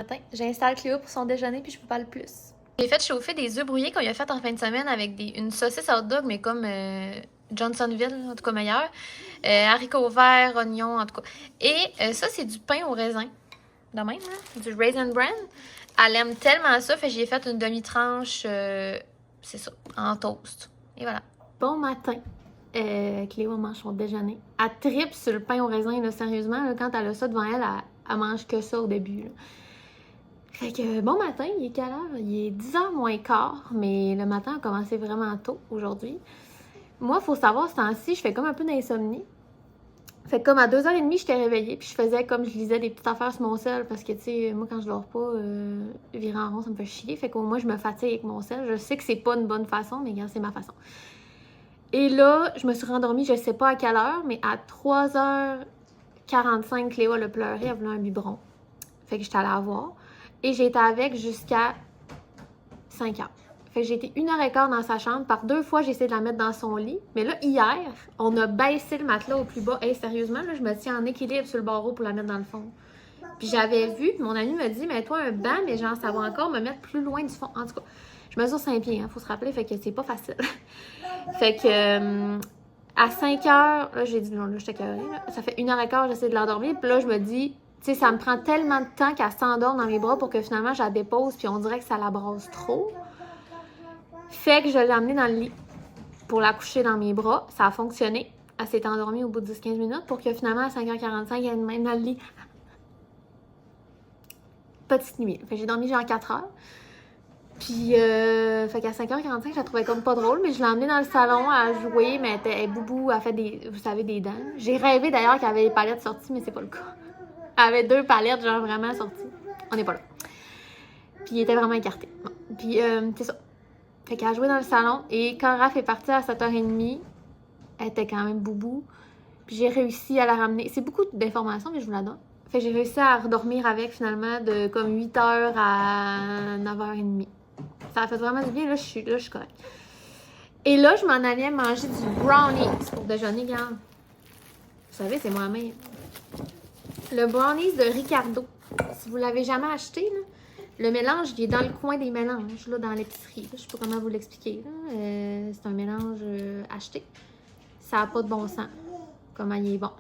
Matin, j'installe Cléo pour son déjeuner puis je peux pas le plus. J'ai fait chauffer des œufs brouillés qu'on lui a fait en fin de semaine avec une saucisse hot dog, mais comme Johnsonville, en tout cas meilleur. Haricots verts, oignons, en tout cas. Et ça, c'est du pain au raisin. De même, hein? Du Raisin Bran. Elle aime tellement ça, fait que j'ai fait une demi-tranche, c'est ça, en toast. Et voilà. Bon matin. Cléo mange son déjeuner. Elle tripe sur le pain au raisin, là, sérieusement. Là, quand elle a ça devant elle, elle mange que ça au début. Là. Fait que bon matin, il est quelle heure? Il est 10h moins quart, mais le matin a commencé vraiment tôt aujourd'hui. Moi, il faut savoir, ce temps-ci, je fais comme un peu d'insomnie. Fait que comme à 2h30, j'étais réveillée, puis je faisais comme je lisais des petites affaires sur mon sel, parce que, tu sais, moi, quand je dors pas, virer en rond, ça me fait chier. Fait qu'au moins, je me fatigue avec mon sel. Je sais que c'est pas une bonne façon, mais regarde, c'est ma façon. Et là, je me suis rendormie, je sais pas à quelle heure, mais à 3h45, Cléo a pleuré, elle voulait un biberon. Fait que j'étais allée la voir. Et j'ai été avec jusqu'à 5h. Fait que j'ai été 1h15 dans sa chambre. Par 2 fois, j'ai essayé de la mettre dans son lit. Mais là, hier, on a baissé le matelas au plus bas. Hey, sérieusement, là, je me tiens en équilibre sur le barreau pour la mettre dans le fond. Puis j'avais vu, mon ami me dit, mais toi, un banc, mais genre, ça va encore me mettre plus loin du fond. En tout cas, je mesure 5 pieds, hein, faut se rappeler, fait que c'est pas facile. Fait que à 5h, là, j'ai dit non, là, j'étais carrée. Ça fait 1h15, j'essaie de l'endormir. Puis là, je me dis, tu sais, ça me prend tellement de temps qu'elle s'endorme dans mes bras pour que finalement, je la dépose. Puis on dirait que ça la brasse trop. Fait que je l'ai emmenée dans le lit pour la coucher dans mes bras. Ça a fonctionné. Elle s'est endormie au bout de 10-15 minutes pour que finalement, à 5h45, elle même dans le lit. Petite nuit. Fait que j'ai dormi genre 4 heures. Puis, fait qu'à 5h45, je la trouvais comme pas drôle, mais je l'ai emmenée dans le salon à jouer, mais elle boubou, elle fait vous savez, des dents. J'ai rêvé d'ailleurs qu'elle avait des palettes sorties, mais c'est pas le cas. Elle avait 2 palettes, genre vraiment sorties. On n'est pas là. Puis, il était vraiment écarté. Bon. Puis, c'est ça. Fait qu'elle a joué dans le salon, et quand Raph est parti à 7h30, elle était quand même boubou. Puis, j'ai réussi à la ramener. C'est beaucoup d'informations, mais je vous la donne. Fait que j'ai réussi à redormir avec, finalement, de comme 8h à 9h30. Ça a fait vraiment du bien. Là, je suis correcte. Et là, je m'en allais manger du brownies pour déjeuner, regarde. Vous savez, c'est moi-même. Le brownies de Ricardo. Si vous l'avez jamais acheté, là, le mélange, il est dans le coin des mélanges, là, dans l'épicerie. Je sais pas comment vous l'expliquer. C'est un mélange acheté. Ça n'a pas de bon sens. Comment il est bon.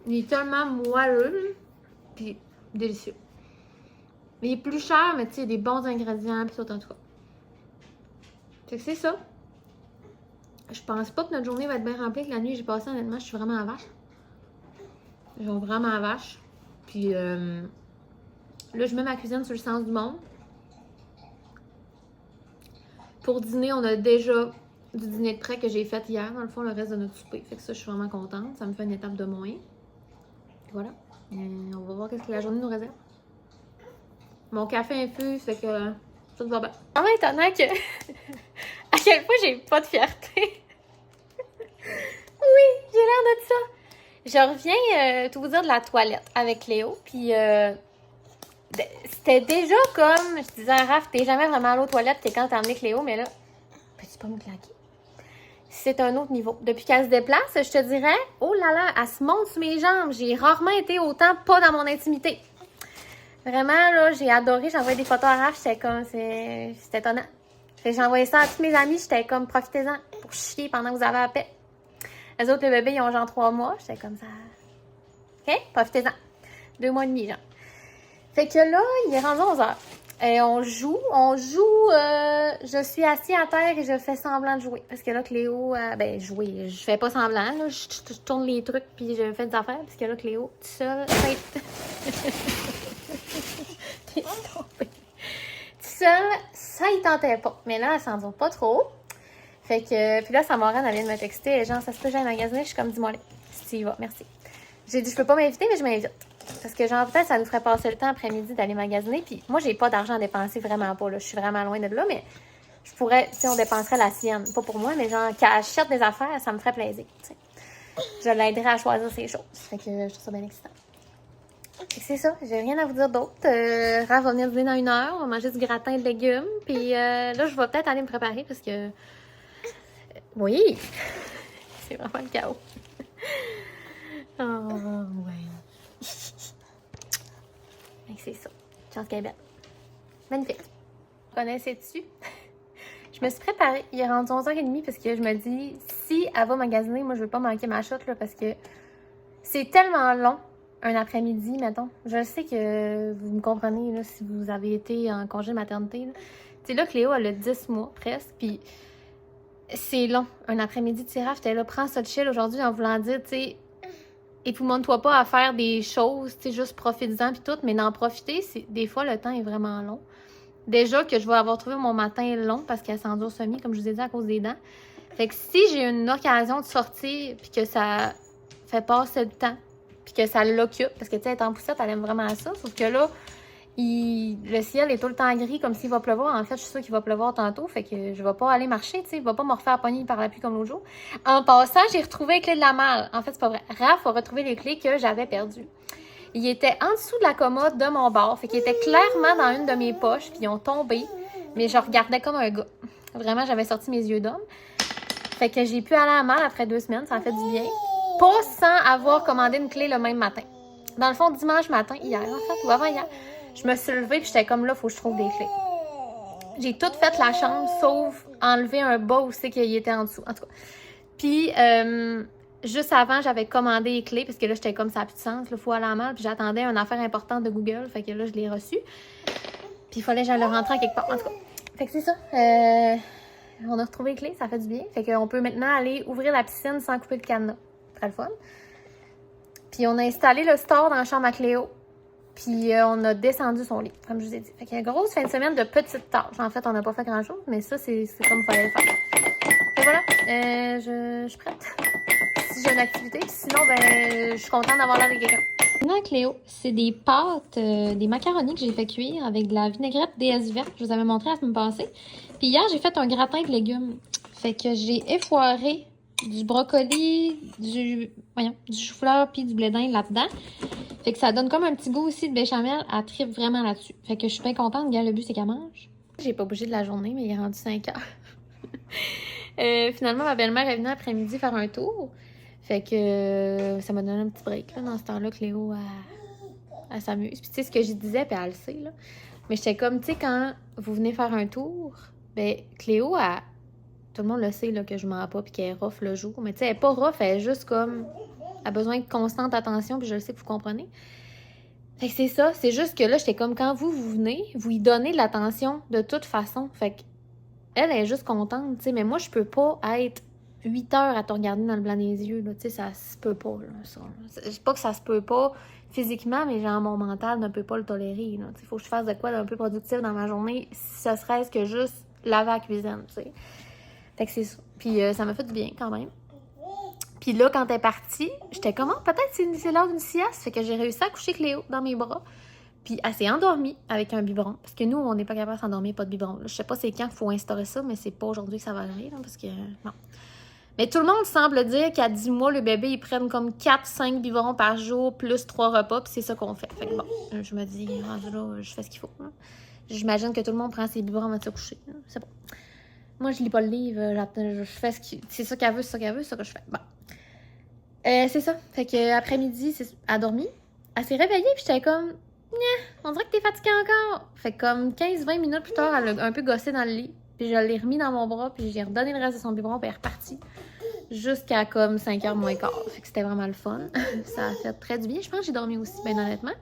Il est tellement moelleux, puis délicieux. Mais il est plus cher, mais tu sais, il y a des bons ingrédients, puis tout en tout cas. Fait que c'est ça. Je pense pas que notre journée va être bien remplie, que la nuit j'ai passé, honnêtement, je suis vraiment à vache. Genre vraiment à vache. Puis là, je mets ma cuisine sur le sens du monde. Pour dîner, on a déjà du dîner de prêt que j'ai fait hier, dans le fond, le reste de notre souper. Fait que ça, je suis vraiment contente. Ça me fait une étape de moins. Voilà. On va voir qu'est-ce que la journée nous réserve. Mon café infuse, fait que tout va bien. En étonnant que à quel point j'ai pas de fierté. Oui, j'ai l'air de ça. Je reviens tout vous dire de la toilette avec Léo, puis c'était déjà comme, je disais à Raph, t'es jamais vraiment allé aux toilettes, t'es quand t'as amené Cléo, mais là, peux-tu pas me claquer? C'est un autre niveau. Depuis qu'elle se déplace, je te dirais, oh là là, elle se monte sur mes jambes. J'ai rarement été autant pas dans mon intimité. Vraiment, là, j'ai adoré. J'ai envoyé des photos à Raph, j'étais comme, c'est étonnant. Fait que j'ai envoyé ça à tous mes amis, j'étais comme, profitez-en pour chier pendant que vous avez la paix. Les autres, le bébé, ils ont genre 3 mois. J'étais comme ça. OK? Profitez-en. 2 mois et demi, genre. Fait que là, il est rendu 11h. Et on joue. Je suis assise à terre et je fais semblant de jouer. Parce que là, Cléo, jouer. Je fais pas semblant, là. Je tourne les trucs puis je fais des affaires. Parce que là, Cléo, tout seul, T'es tombée. Tout seul, ça, il tentait pas. Mais là, elle s'en dure pas trop. Fait que, puis là, Samara, elle vient de me texter, genre, ça se peut, j'ai un magasin, je suis comme, dis-moi, si tu y vas, merci. J'ai dit, je peux pas m'inviter, mais je m'invite. Parce que, genre, peut-être, ça nous ferait passer le temps après-midi d'aller magasiner, puis moi, j'ai pas d'argent à dépenser, vraiment pas, là, je suis vraiment loin de là, mais je pourrais, tu sais, on dépenserait la sienne, pas pour moi, mais genre, qu'elle achète des affaires, ça me ferait plaisir, tu sais. Je l'aiderais à choisir ses choses. Fait que, je trouve ça bien excitant. Fait que c'est ça, j'ai rien à vous dire d'autre. Raph va venir dîner dans 1 heure, on va manger du gratin de légumes, puis là, je vais peut-être aller me préparer, parce que oui! C'est vraiment le chaos. Oh, ouais. c'est ça. Chance qu'elle est belle. Magnifique. Connaissais-tu? Je me suis préparée. Il est rendu 11h30 parce que je me dis, si elle va magasiner, moi, je veux pas manquer ma shot, là, parce que c'est tellement long, un après-midi, mettons. Je sais que vous me comprenez, là, si vous avez été en congé de maternité. Tu sais, là, Cléo, elle a 10 mois, presque, puis c'est long. Un après-midi de tirage, j'étais là, prends ça de chill aujourd'hui en voulant dire, tu sais, époumonne-toi pas à faire des choses, tu sais, juste profites-en puis tout, mais d'en profiter, des fois, le temps est vraiment long. Déjà que je vais avoir trouvé mon matin long parce qu'elle s'endure semi, comme je vous ai dit, à cause des dents. Fait que si j'ai une occasion de sortir puis que ça fait passer le temps puis que ça l'occupe, parce que tu sais, être en poussette, elle aime vraiment ça, sauf que là, le ciel est tout le temps gris comme s'il va pleuvoir. En fait, je suis sûre qu'il va pleuvoir tantôt, fait que je vais pas aller marcher, tu sais, il va pas me refaire pogner par la pluie comme l'autre jour. En passant, j'ai retrouvé les clés de la malle. En fait, c'est pas vrai. Raph a retrouvé les clés que j'avais perdues. Il était en dessous de la commode de mon bord, fait qu'il était clairement dans une de mes poches, puis ils ont tombé, mais je regardais comme un gars. Vraiment, j'avais sorti mes yeux d'homme. Fait que j'ai pu aller à la malle après 2 semaines, ça a fait du bien. Pas sans avoir commandé une clé le même matin. Dans le fond, dimanche matin, hier en fait, ou avant-hier, je me suis levée, puis j'étais comme là, faut que je trouve des clés. J'ai tout fait la chambre, sauf enlever un bas où c'est qu'il était en dessous, en tout cas. Puis, juste avant, j'avais commandé les clés, parce que là, j'étais comme ça n'a plus de sens, il faut aller à la malle, puis j'attendais une affaire importante de Google, fait que là, je l'ai reçu. Puis il fallait que j'aille le rentrer à quelque part, en tout cas. Fait que c'est ça. On a retrouvé les clés, ça fait du bien. Fait qu'on peut maintenant aller ouvrir la piscine sans couper le cadenas. Très le fun. Puis on a installé le store dans la chambre à Cléo. Puis on a descendu son lit, comme je vous ai dit. Fait qu'il y a une grosse fin de semaine de petites tâches. En fait, on n'a pas fait grand-chose, mais ça, c'est comme il fallait le faire. Et voilà, je suis prête. Si j'ai une activité. Sinon, ben, je suis contente d'avoir l'air de quelqu'un. Maintenant, Cléo, c'est des pâtes, des macaronis que j'ai fait cuire avec de la vinaigrette DS verte. Je vous avais montré la semaine passée. Puis hier, j'ai fait un gratin de légumes. Fait que j'ai effoiré du brocoli, du chou-fleur puis du blé d'Inde là-dedans. Fait que ça donne comme un petit goût aussi de béchamel. Elle tripe vraiment là-dessus. Fait que je suis bien contente. Regarde, le but, c'est qu'elle mange. J'ai pas bougé de la journée, mais il est rendu 5 heures. Finalement, ma belle-mère est venue après-midi faire un tour. Fait que ça m'a donné un petit break. Là, dans ce temps-là, Cléo, elle s'amuse. Puis tu sais, ce que je disais, puis elle le sait, là. Mais j'étais comme, tu sais, quand vous venez faire un tour, ben Cléo, tout le monde le sait, là, que je mens pas puis qu'elle est rough le jour. Mais tu sais, elle est pas rough, elle est juste comme... Elle a besoin de constante attention, puis je le sais que vous comprenez. Fait que c'est ça. C'est juste que là, j'étais comme, quand vous venez, vous lui donnez de l'attention de toute façon. Fait que elle est juste contente, tu sais. Mais moi, je peux pas être 8 heures à te regarder dans le blanc des yeux, là. Tu sais, ça se peut pas, là, ça. Je sais pas que ça se peut pas physiquement, mais genre, mon mental ne peut pas le tolérer, là. Tu sais, faut que je fasse de quoi d'un peu productif dans ma journée, si ce serait-ce que juste laver la cuisine, tu sais. Fait que c'est ça. Puis ça m'a fait du bien, quand même. Puis là, quand elle est partie, j'étais comme, oh, peut-être c'est l'heure d'une sieste. Fait que j'ai réussi à coucher Cléo dans mes bras. Puis elle s'est endormie avec un biberon. Parce que nous, on n'est pas capable de s'endormir, pas de biberon. Là, je sais pas c'est quand qu'il faut instaurer ça, mais c'est pas aujourd'hui que ça va arriver, là, parce que, non. Mais tout le monde semble dire qu'à 10 mois, le bébé, ils prennent comme 4-5 biberons par jour, plus 3 repas, puis c'est ça qu'on fait. Fait que bon, je me dis, rendu là, je fais ce qu'il faut. Là. J'imagine que tout le monde prend ses biberons avant de se coucher. Là. C'est bon. Moi, je lis pas le livre, je fais ce qui... C'est ça qu'elle veut, c'est ça qu'elle veut, c'est ça que je fais. Bon. C'est ça. Fait que après-midi, elle a dormi. Elle s'est réveillée, puis j'étais comme, on dirait que t'es fatiguée encore. Fait que comme 15-20 minutes plus tard, elle a un peu gossé dans le lit. Puis je l'ai remis dans mon bras, puis j'ai redonné le reste de son biberon, puis elle est repartie. Jusqu'à comme 5h moins quart. Fait que c'était vraiment le fun. Ça a fait très du bien. Je pense que j'ai dormi aussi, bien honnêtement.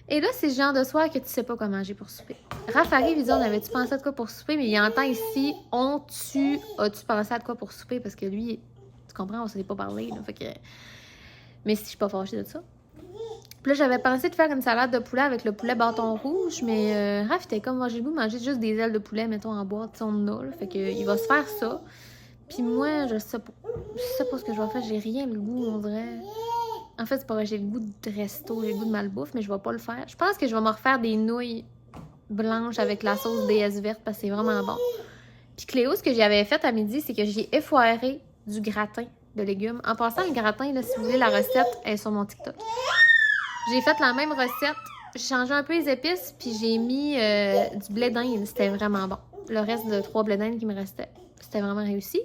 Et là, c'est ce genre de soir que tu sais pas comment manger pour souper. Raph arrive, il dit, on avait-tu pensé à de quoi pour souper? Mais il entend ici, as-tu pensé à de quoi pour souper? Parce que lui, tu comprends, on s'est pas parlé. Là, fait que... Mais si je suis pas fâchée de ça. Puis là, j'avais pensé de faire une salade de poulet avec le poulet bâton rouge, mais Raph était comme, moi, j'ai le goût de manger juste des ailes de poulet, mettons, en boîte, tu sais, on en a, là. Fait que il va se faire ça. Puis moi, je sais pas. Je sais pas ce que je vais faire. J'ai rien le goût, on dirait. En fait, c'est pas vrai, j'ai le goût de resto, j'ai le goût de malbouffe, mais je vais pas le faire. Je pense que je vais me refaire des nouilles blanches avec la sauce DS verte parce que c'est vraiment bon. Puis Cléo, ce que j'avais fait à midi, c'est que j'ai effoiré du gratin de légumes. En passant, le gratin, là, si vous voulez, la recette est sur mon TikTok. J'ai fait la même recette. J'ai changé un peu les épices, puis j'ai mis du blé d'Inde. C'était vraiment bon. Le reste de 3 blés d'Inde qui me restait. C'était vraiment réussi.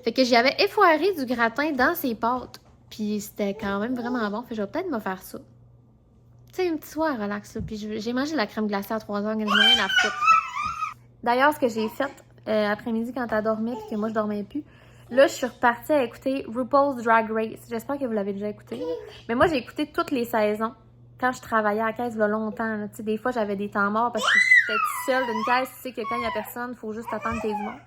Fait que j'avais effoiré du gratin dans ses pâtes. Puis c'était quand même vraiment bon. Fait que je vais peut-être me faire ça. Tu sais, un petit soir relax, là. Puis j'ai mangé de la crème glacée à 3h, que je n'ai rien à foutre. D'ailleurs, ce que j'ai fait après-midi quand t'as dormi puis que moi je dormais plus, là je suis repartie à écouter RuPaul's Drag Race. J'espère que vous l'avez déjà écouté. Là. Mais moi j'ai écouté toutes les saisons quand je travaillais à la caisse il y a longtemps. Tu sais, des fois j'avais des temps morts parce que j'étais toute seule d'une caisse. Tu sais que quand il y a personne, il faut juste attendre qu'il y ait du monde.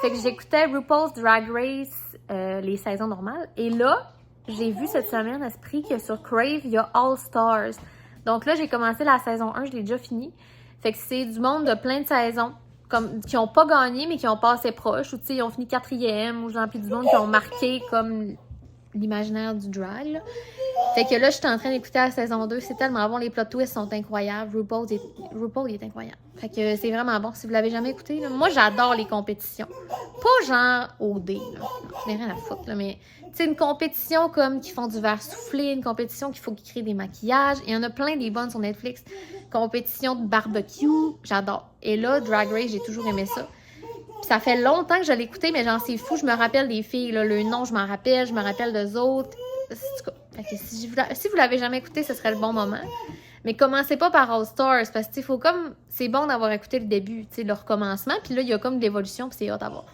Fait que j'écoutais RuPaul's Drag Race, les saisons normales. Et là, j'ai vu cette semaine, Esprit, que sur Crave, il y a All Stars. Donc là, j'ai commencé la saison 1, je l'ai déjà fini. Fait que c'est du monde de plein de saisons, comme, qui ont pas gagné, mais qui ont passé proche, ou tu sais, ils ont fini 4e, ou genre, puis du monde qui ont marqué comme l'imaginaire du drag, là. Fait que là, je suis en train d'écouter la saison 2, c'est tellement bon, les plot twists sont incroyables, RuPaul est incroyable. Fait que c'est vraiment bon, si vous l'avez jamais écouté, là. Moi, j'adore les compétitions. Pas genre OD, là. Non, je n'ai rien à foutre, là, mais tu sais, une compétition comme qui font du verre soufflé, une compétition qu'il faut qu'ils créent des maquillages. Il y en a plein des bonnes sur Netflix. Compétition de barbecue, j'adore. Et là, Drag Race, j'ai toujours aimé ça. Puis ça fait longtemps que je l'ai écouté, mais genre, c'est fou, je me rappelle des filles, là, le nom, je me rappelle d'eux autres. Fait que si vous l'avez jamais écouté, ce serait le bon moment. Mais commencez pas par All Stars, parce que faut comme. C'est bon d'avoir écouté le début, tu sais, le recommencement, puis là, il y a comme de l'évolution, puis c'est hot à voir.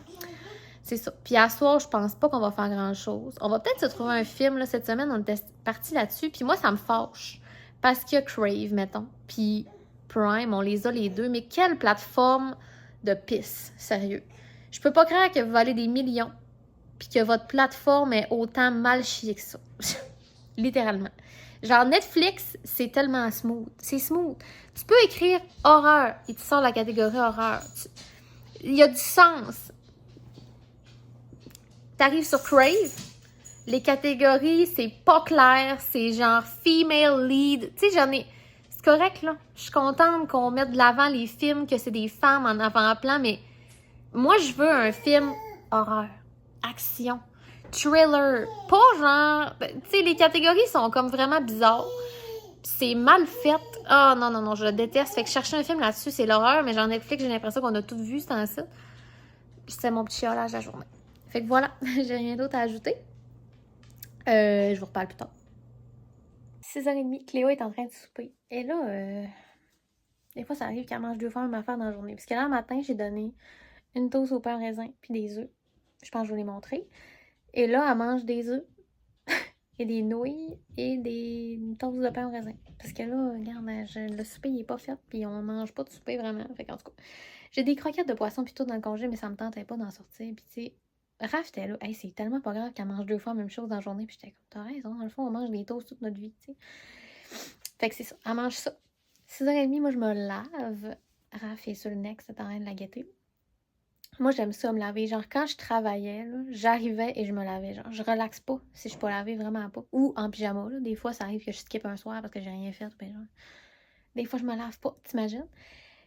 C'est ça. Puis à soir, je pense pas qu'on va faire grand-chose. On va peut-être se trouver un film, là, cette semaine, on était parti là-dessus, puis moi, ça me fâche. Parce qu'il y a Crave, mettons, puis Prime, on les a les deux, mais quelle plateforme de pisse, sérieux. Je peux pas croire que vous valez des millions, puis que votre plateforme est autant mal chiée que ça. Littéralement. Genre, Netflix, c'est tellement smooth. C'est smooth. Tu peux écrire horreur et tu sors la catégorie horreur. Il y a du sens. T'arrives sur Crave, les catégories, c'est pas clair, c'est genre female lead. Tu sais, j'en ai. C'est correct, là. Je suis contente qu'on mette de l'avant les films, que c'est des femmes en avant-plan, mais moi, je veux un film horreur, action, thriller. Pas genre. Tu sais, les catégories sont comme vraiment bizarres. C'est mal fait. Ah, non, non, non, je le déteste. Fait que chercher un film là-dessus, c'est l'horreur, mais genre Netflix, j'ai l'impression qu'on a tout vu, c'est en ça. C'était mon petit chiolage de la journée. Fait que voilà, j'ai rien d'autre à ajouter. Je vous reparle plus tard. 6h30, Cléo est en train de souper. Et là, des fois, ça arrive qu'elle mange 2 fois ma affaire dans la journée. Parce que là, le matin, j'ai donné une toast au pain au raisin puis des œufs. Je pense que je vous les montrer. Et là, elle mange des œufs et des nouilles et des toasts de pain au raisin. Parce que là, regarde, le souper, il est pas fait puis on mange pas de souper vraiment. Fait qu'en tout cas, j'ai des croquettes de poisson puis tout dans le congé, mais ça me tentait pas d'en sortir. Puis tu sais, Raph était là, hey, c'est tellement pas grave qu'elle mange 2 fois la même chose dans la journée. Puis j'étais comme, t'as raison, dans le fond, on mange des toasts toute notre vie, tu sais. Fait que c'est ça, elle mange ça. 6h30, moi, je me lave. Raph est sur le next, c'est en train de la guetter. Moi, j'aime ça me laver. Genre, quand je travaillais, là, j'arrivais et je me lavais. Genre, je relaxe pas si je suis pas lavée, vraiment pas. Ou en pyjama, là. Des fois, ça arrive que je skip un soir parce que j'ai rien fait. Ben, genre, des fois, je me lave pas, t'imagines?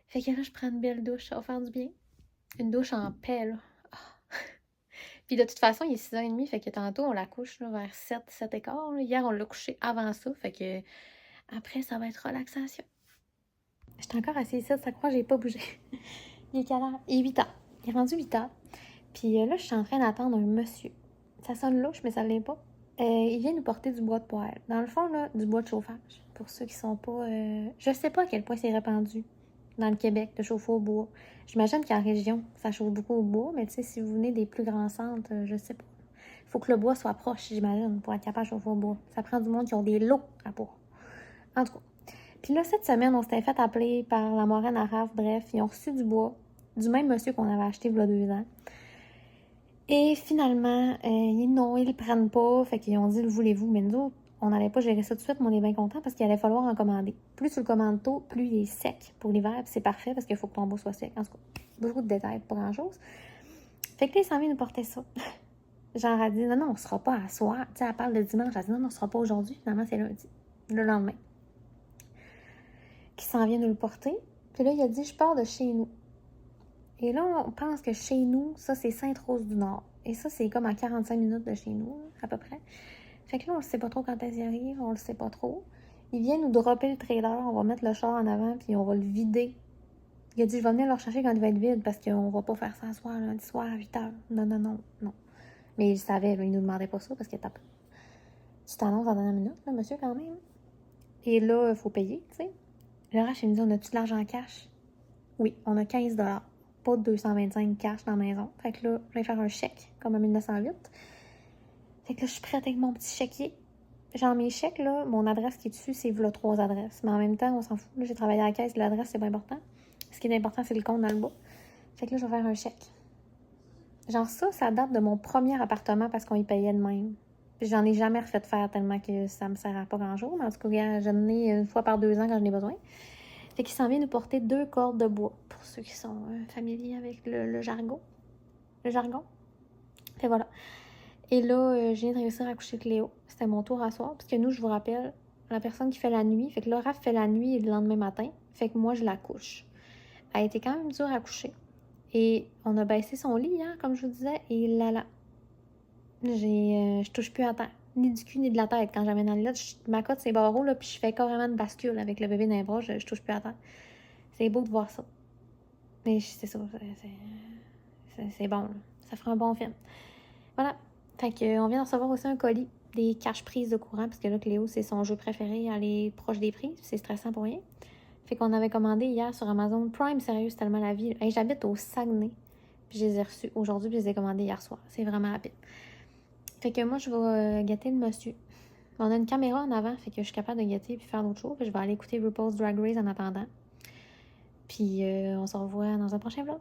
Fait que là, je prends une belle douche, ça va faire du bien. Une douche en paix, là. Ah. Puis de toute façon, il est 6h30, fait que tantôt, on la couche là, vers 7h15. Là. Hier, on l'a couché avant ça, fait que après, ça va être relaxation. J'étais encore assise ici, ça croit, j'ai pas bougé. Il est quelle heure? Il est 8h. Il est rendu 8h. Puis là, je suis en train d'attendre un monsieur. Ça sonne louche, mais ça l'est pas. Il vient nous porter du bois de poêle. Dans le fond, là, du bois de chauffage. Pour ceux qui sont pas... Je sais pas à quel point c'est répandu dans le Québec, de chauffer au bois. J'imagine qu'en région, ça chauffe beaucoup au bois, mais tu sais, si vous venez des plus grands centres, je sais pas. Il faut que le bois soit proche, j'imagine, pour être capable de chauffer au bois. Ça prend du monde qui ont des lots à bois. En tout cas. Puis là, cette semaine, on s'était fait appeler par la moraine à Raph. Bref, ils ont reçu du bois du même monsieur qu'on avait acheté il y a 2 ans. Et finalement, ils le prennent pas. Fait qu'ils ont dit, le voulez-vous? Mais nous autres, on n'allait pas gérer ça tout de suite, mais on est bien contents parce qu'il allait falloir en commander. Plus tu le commandes tôt, plus il est sec pour l'hiver. Puis c'est parfait parce qu'il faut que ton bois soit sec. En tout cas, beaucoup de détails, pas grand-chose. Fait que là, il s'en vient nous porter ça. Genre, elle dit, non, non, on sera pas à soir. Tu sais, elle parle de dimanche. Elle dit, non, non, on sera pas aujourd'hui. Finalement, c'est lundi. Le lendemain. Qui s'en vient nous le porter. Puis là, il a dit, je pars de chez nous. Et là, on pense que chez nous, ça, c'est Sainte-Rose-du-Nord. Et ça, c'est comme à 45 minutes de chez nous, à peu près. Fait que là, on ne sait pas trop quand est-ce qu'il arrive, on le sait pas trop. Il vient nous dropper le trailer, on va mettre le char en avant, puis on va le vider. Il a dit, je vais venir le rechercher quand il va être vide, parce qu'on va pas faire ça ce soir, lundi soir à 8h. Non, non, non, non. Mais il savait, là, il nous demandait pas ça, parce que tu t'annonces à la dernière minute, là, monsieur, quand même. Et là, il faut payer, tu sais. Le RH, il me dit, on a-tu de l'argent en cash? Oui, on a 15 $, pas de 225 cash dans la maison. Fait que là, je vais faire un chèque, comme en 1908. Fait que là, je suis prête avec mon petit chéquier. Genre, mes chèques, là, mon adresse qui est dessus, c'est voilà 3 adresses. Mais en même temps, on s'en fout. Là, j'ai travaillé à la caisse, l'adresse, c'est pas important. Ce qui est important, c'est le compte dans le bas. Fait que là, je vais faire un chèque. Genre, ça date de mon premier appartement parce qu'on y payait de même. Puis j'en ai jamais refait faire tellement que ça me sert à pas grand-chose. Mais en tout cas, j'en ai une fois par 2 ans quand j'en ai besoin. Fait qu'il s'en vient nous porter 2 cordes de bois, pour ceux qui sont familiers avec le jargon. Le jargon. Fait voilà. Et là, je viens de réussir à coucher Cléo. C'était mon tour à soir. Parce que nous, je vous rappelle, la personne qui fait la nuit, fait que là, Raph fait la nuit le lendemain matin. Fait que moi, je la couche. Elle a été quand même dure à coucher. Et on a baissé son lit hier, comme je vous disais, et là, je touche plus à terre. Ni du cul, ni de la tête. Quand j'amène dans le lit, ma cote, c'est barreau, là, puis je fais carrément une bascule avec le bébé dans les bras, je touche plus à terre. C'est beau de voir ça. Mais c'est ça, c'est bon, là. Ça fera un bon film. Voilà. Fait que, on vient de recevoir aussi un colis, des caches-prises de courant, parce que là, Cléo, c'est son jeu préféré, elle est proche des prises, c'est stressant pour rien. Fait qu'on avait commandé hier sur Amazon Prime, sérieux, c'est tellement la vie. Hey, j'habite au Saguenay, puis je les ai reçus aujourd'hui, puis je les ai commandés hier soir. C'est vraiment rapide. Fait que moi, je vais gâter le monsieur. On a une caméra en avant, fait que je suis capable de gâter puis faire d'autres choses. Puis je vais aller écouter RuPaul's Drag Race en attendant. Puis on se revoit dans un prochain vlog.